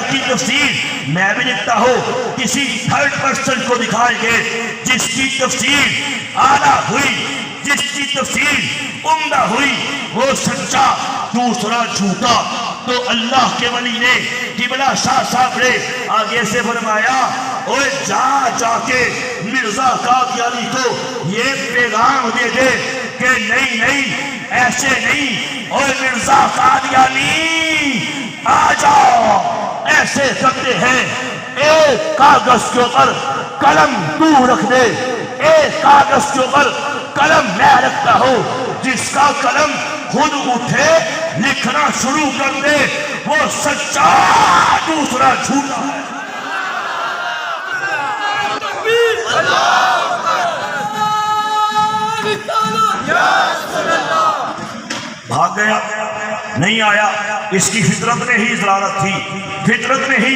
آیات کی تفسیر میں بھی لکھتا ہوں، کسی تھرڈ پرسن کو دکھائیں گے جس کی تفسیر اعلیٰ ہوئی، جس کی تفسیر عمدہ ہوئی، وہ سچا دوسرا جھوٹا۔ تو اللہ کے ولی نے قبلہ شاہ صاحب نے آگے سے فرمایا، اوے جا کے مرزا قادیانی کو یہ پیغام دے دے کہ نہیں ایسے نہیں، اوے مرزا قادیانی آ جاؤ، ایسے کرتے ہیں ایک کاغذ کے اوپر قلم تو رکھ دے، ایک کاغذ کے اوپر قلم میں رکھتا ہوں، جس کا قلم خود اٹھے لکھنا شروع کر دے وہ سچا دوسرا جھوٹا ہے۔ بھاگ گیا، نہیں آیا، اس کی فطرت میں ہی ضلالت تھی، فطرت میں ہی